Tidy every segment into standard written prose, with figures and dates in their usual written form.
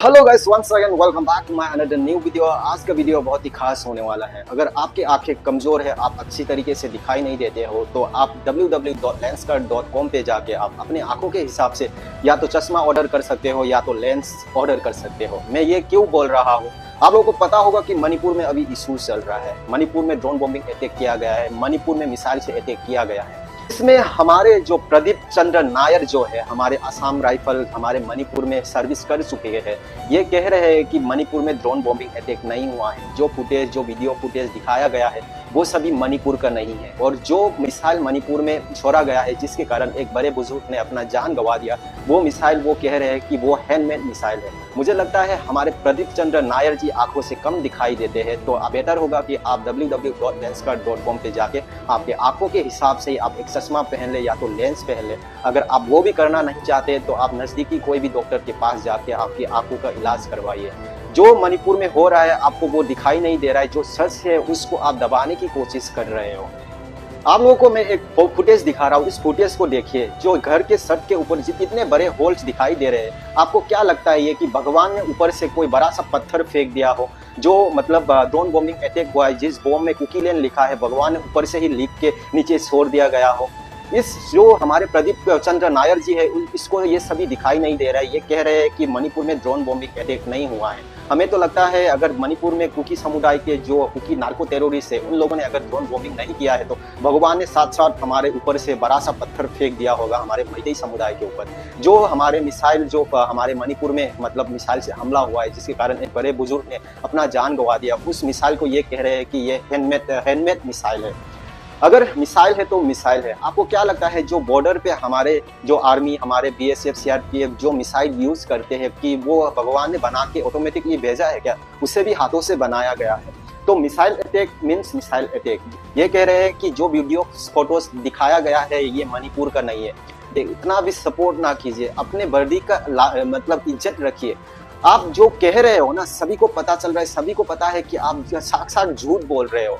Hello guys, once again welcome back to my another new video. आज का video बहुत ही खास होने वाला है। अगर आपकी आंखें कमजोर है, आप अच्छी तरीके से दिखाई नहीं देते हो, तो आप www.lenskart.com पे जाके आप अपने आंखों के हिसाब से या तो चश्मा ऑर्डर कर सकते हो या तो लेंस ऑर्डर कर सकते हो। मैं ये क्यों बोल रहा हूँ, आप लोगों को पता होगा कि मणिपुर में अभी इशूज चल रहा है। मणिपुर में ड्रोन बॉम्बिंग अटैक किया गया है, मणिपुर में मिसाइल से अटैक किया गया है। इसमें हमारे जो प्रदीप चंद्र नायर जो है, हमारे असम राइफल हमारे मणिपुर में सर्विस कर चुके हैं, ये कह रहे हैं कि मणिपुर में ड्रोन बॉम्बिंग अटैक नहीं हुआ है। जो फुटेज, जो वीडियो फुटेज दिखाया गया है, वो सभी मणिपुर का नहीं है। और जो मिसाइल मणिपुर में छोड़ा गया है, जिसके कारण एक बड़े बुजुर्ग ने अपना जान गंवा दिया, वो मिसाइल वो कह रहे हैं कि वो हैंडमेड मिसाइल है। मुझे लगता है हमारे प्रदीप चंद्र नायर जी आंखों से कम दिखाई देते हैं, तो बेटर होगा कि आप www.lenskart.com पे जाके आपके आंखों के हिसाब से आप एक चश्मा पहन ले या तो लेंस पहन ले। अगर आप वो भी करना नहीं चाहते तो आप नजदीकी कोई भी डॉक्टर के पास जाके आपकी आंखों का इलाज करवाइए। जो मणिपुर में हो रहा है आपको वो दिखाई नहीं दे रहा है, जो सच है उसको आप दबाने की कोशिश कर रहे हो। आप लोगों को मैं एक फुटेज दिखा रहा हूँ, इस फुटेज को देखिए। जो घर के छत के ऊपर इतने बड़े होल्स दिखाई दे रहे हैं, आपको क्या लगता है ये कि भगवान ने ऊपर से कोई बड़ा सा पत्थर फेंक दिया हो? जो मतलब ड्रोन बॉम्बिंग अटैक हुआ है, जिस बॉम्ब में कुकी लैंड लिखा है, भगवान ने ऊपर से ही लिख के नीचे छोड़ दिया गया हो? इस जो हमारे प्रदीप चंद्र नायर जी है, इसको ये सभी दिखाई नहीं दे रहा है। ये कह रहे हैं कि मणिपुर में ड्रोन बॉम्बिंग अटैक नहीं हुआ है। हमें तो लगता है अगर मणिपुर में कुकी समुदाय के जो कुकी नार्को टेरोरिस्ट है, उन लोगों ने अगर ड्रोन बॉम्बिंग नहीं किया है, तो भगवान ने साथ साथ हमारे ऊपर से बड़ा सा पत्थर फेंक दिया होगा हमारे मैतेई समुदाय के ऊपर। जो हमारे मिसाइल जो हमारे मणिपुर में मतलब मिसाइल से हमला हुआ है, जिसके कारण एक बड़े बुजुर्ग ने अपना जान गंवा दिया, उस मिसाइल को ये कह रहे हैं कि ये हैंडमेड मिसाइल है। अगर मिसाइल है तो मिसाइल है। आपको क्या लगता है जो बॉर्डर पे हमारे जो आर्मी, हमारे बीएसएफ, सीआरपीएफ जो मिसाइल यूज करते हैं, कि वो भगवान ने बना के ऑटोमेटिकली भेजा है क्या? उसे भी हाथों से बनाया गया है। तो missile attack means missile attack. ये कह रहे हैं कि जो वीडियो फोटोज दिखाया गया है ये मणिपुर का नहीं है। इतना भी सपोर्ट ना कीजिए, अपने वर्दी का मतलब इज्जत रखिए। आप जो कह रहे हो ना, सभी को पता चल रहा है, सभी को पता है कि आप साक्षात झूठ बोल रहे हो।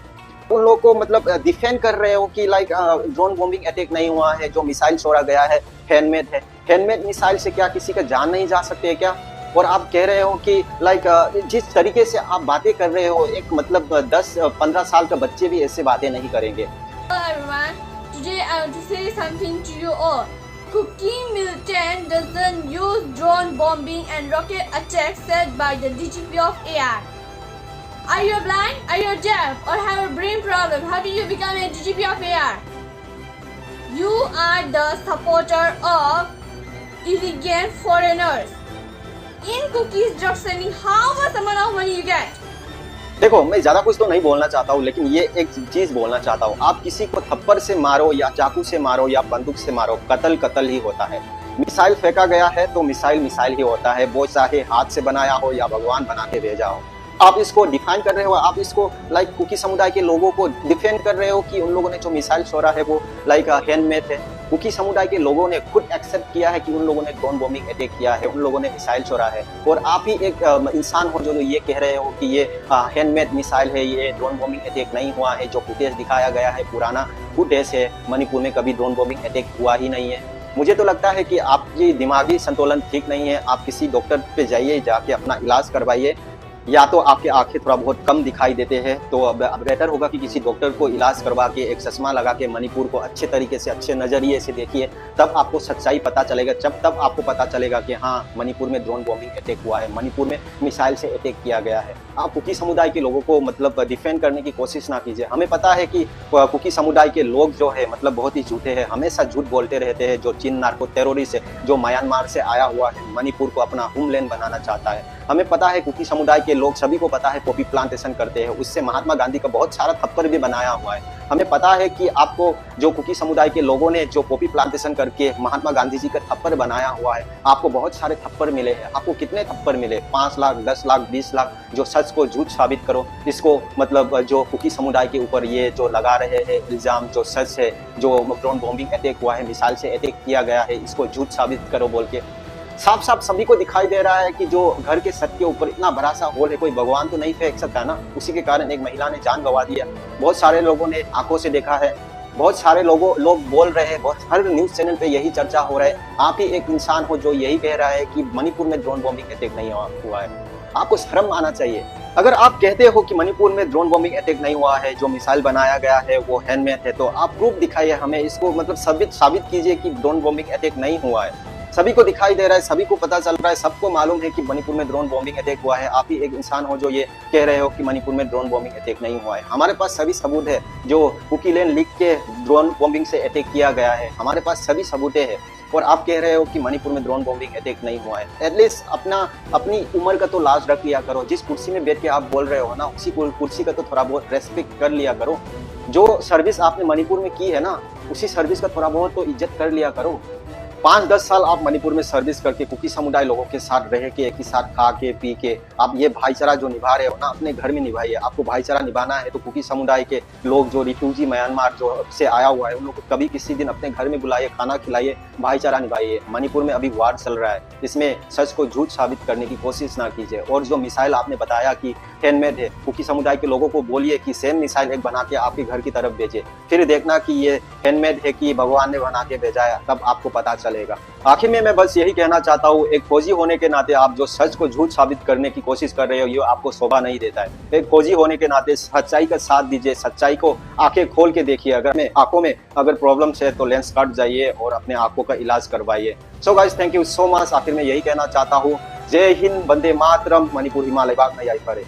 उन लोगों को मतलब डिफेंड कर रहे हो कि लाइक ड्रोन बॉम्बिंग अटैक नहीं हुआ है, जो मिसाइल छोड़ा गया है हैंडमेड है। हैंडमेड मिसाइल से क्या किसी का जान नहीं जा सकते है क्या? और आप कह रहे हो कि लाइक जिस तरीके से आप बातें कर रहे हो, एक मतलब 10-15 साल का बच्चे भी ऐसे बातें नहीं करेंगे। Hello everyone, today I want to say something to you all. Kuki militant doesn't use drone bombing and rocket attacks said by the DGP of AI. Are you blind? Are you deaf? Or have a brain problem? How did you become a DGP of AI? You are the supporter of illegal foreigners. In cookies drug selling, how much amount of money you get? देखो, मैं ज्यादा कुछ तो नहीं बोलना चाहता हूँ, लेकिन ये एक चीज बोलना चाहता हूँ। आप किसी को थप्पड़ से मारो या चाकू से मारो या बंदूक से मारो, कत्ल कत्ल ही होता है। मिसाइल फेंका गया है तो मिसाइल मिसाइल ही होता है, वो चाहे हाथ से बनाया हो या भगवान बना के भेजा हो। आप इसको डिफाइन कर रहे हो, आप इसको लाइक कुकी समुदाय के लोगों को डिफेंड कर रहे हो कि उन लोगों ने जो मिसाइल छोड़ा है वो लाइक हैंडमेड है। कुकी समुदाय के लोगों ने खुद एक्सेप्ट किया है कि उन लोगों ने ड्रोन बॉम्बिंग अटैक किया है, उन लोगों ने मिसाइल छोड़ा है। और आप ही एक इंसान हो जो ये कह रहे हो कि ये हैंडमेड मिसाइल है, ये ड्रोन बॉम्बिंग अटैक नहीं हुआ है। जो फुटेज दिखाया गया है पुराना फुटेज है, मणिपुर में कभी ड्रोन बॉम्बिंग अटैक हुआ ही नहीं है। मुझे तो लगता है कि आपकी दिमागी संतुलन ठीक नहीं है। आप किसी डॉक्टर पे जाइए, जाके अपना इलाज करवाइए। या तो आपके आंखें थोड़ा बहुत कम दिखाई देते हैं तो अब बेहतर होगा कि किसी डॉक्टर को इलाज करवा के एक चश्मा लगा के मणिपुर को अच्छे तरीके से, अच्छे नजरिए से देखिए, तब आपको सच्चाई पता चलेगा। तब आपको पता चलेगा कि हाँ, मणिपुर में ड्रोन बॉम्बिंग अटैक हुआ है, मणिपुर में मिसाइल से अटैक किया गया है। आप कुकी समुदाय के लोगों को मतलब डिफेंड करने की कोशिश ना कीजिए। हमें पता है कि कुकी समुदाय के लोग जो है मतलब बहुत ही झूठे हैं, हमेशा झूठ बोलते रहते हैं। जो चीन नार्को टेरोरिस्ट है, जो म्यांमार से आया हुआ है, मणिपुर को अपना होमलैंड बनाना चाहता है। हमें पता है कुकी समुदाय के लोग, सभी को पता है पॉपी प्लांटेशन करते हैं, उससे महात्मा गांधी का बहुत सारा थप्पड़ भी बनाया हुआ है। हमें पता है कि आपको जो कुकी समुदाय के लोगों ने जो पॉपी प्लांटेशन करके महात्मा गांधी जी का थप्पड़ बनाया हुआ है, आपको बहुत सारे थप्पड़ मिले हैं। आपको कितने थप्पड़ मिले? 5 लाख, 10 लाख, 20 लाख। जो सच को झूठ साबित करो। इसको मतलब जो कुकी समुदाय के ऊपर ये जो लगा रहे हैं इल्जाम, जो सच है, जो ड्रोन बॉम्बिंग अटैक हुआ है, मिसाइल से अटैक किया गया है, इसको झूठ साबित करो बोल के साफ साफ सभी को दिखाई दे रहा है कि जो घर के छत के ऊपर इतना बड़ा सा होल है, कोई भगवान तो नहीं फेंक सकता ना। उसी के कारण एक महिला ने जान गंवा दिया। बहुत सारे लोगों ने आंखों से देखा है। बहुत सारे लोग बोल रहे हैं, बहुत हर न्यूज चैनल पे यही चर्चा हो रहा है। आप ही एक इंसान हो जो यही कह रहा है कि मणिपुर में ड्रोन बॉम्बिंग अटैक नहीं हुआ है। आपको शर्म आना चाहिए। अगर आप कहते हो कि मणिपुर में ड्रोन बॉम्बिंग अटैक नहीं हुआ है, जो मिसाइल बनाया गया है वो हैंडमेड है, तो आप प्रूफ दिखाइए हमें, इसको मतलब साबित कीजिए कि ड्रोन बॉम्बिंग अटैक नहीं हुआ है। सभी को दिखाई दे रहा है, सभी को पता चल रहा है, सबको मालूम है कि मणिपुर में ड्रोन बॉम्बिंग अटैक हुआ है। आप ही एक इंसान हो जो ये कह रहे हो कि मणिपुर में ड्रोन बॉम्बिंग अटैक नहीं हुआ है। हमारे पास सभी सबूत है, जो कुकी लेन लिख के ड्रोन बॉम्बिंग से अटैक किया गया है, हमारे पास सभी सबूतें हैं। और आप कह रहे हो कि मणिपुर में ड्रोन बॉम्बिंग अटैक नहीं हुआ है। एटलीस्ट अपनी उम्र का तो लाज रख लिया करो। जिस कुर्सी में बैठ के आप बोल रहे हो ना, उसी कुर्सी का तो थोड़ा बहुत रेस्पेक्ट कर लिया करो। जो सर्विस आपने मणिपुर में की है ना, उसी सर्विस का थोड़ा बहुत तो इज्जत कर लिया करो। 5-10 साल आप मणिपुर में सर्विस करके कुकी समुदाय लोगों के साथ रह के, एक ही साथ खा के पी के आप ये भाईचारा जो निभा रहे हो ना, अपने घर में निभाइए। आपको भाईचारा निभाना है तो कुकी समुदाय के लोग जो रिफ्यूजी म्यांमार जो से आया हुआ है, उन लोग को कभी किसी दिन अपने घर में बुलाइए, खाना खिलाइए, भाईचारा निभाइए। मणिपुर में अभी वार चल रहा है, इसमें सच को झूठ साबित करने की कोशिश ना कीजिए। और जो मिसाइल आपने बताया कि हैंडमेड है, कुकी समुदाय के लोगों को बोलिए कि सेम मिसाइल एक बना के आपके घर की तरफ भेजिए, फिर देखना कि ये हैंडमेड है कि भगवान ने बना के भेजा है, तब आपको पता चलेगा। आखिर में मैं बस यही कहना चाहता हूँ, एक फौजी होने के नाते आप जो सच को झूठ साबित करने की कोशिश कर रहे हो, ये आपको शोभा नहीं देता है। एक फौजी होने के नाते सच्चाई का साथ दीजिए, सच्चाई को आंखें खोल के देखिए। अगर आंखों में अगर प्रॉब्लम्स है तो लेंस कट जाइए और अपने आंखों का इलाज करवाइए। So guys, thank you so much. आखिर में यही कहना चाहता हूँ, जय हिंद, वंदे मातरम, मणिपुर हिमालय बाग में आई पड़े।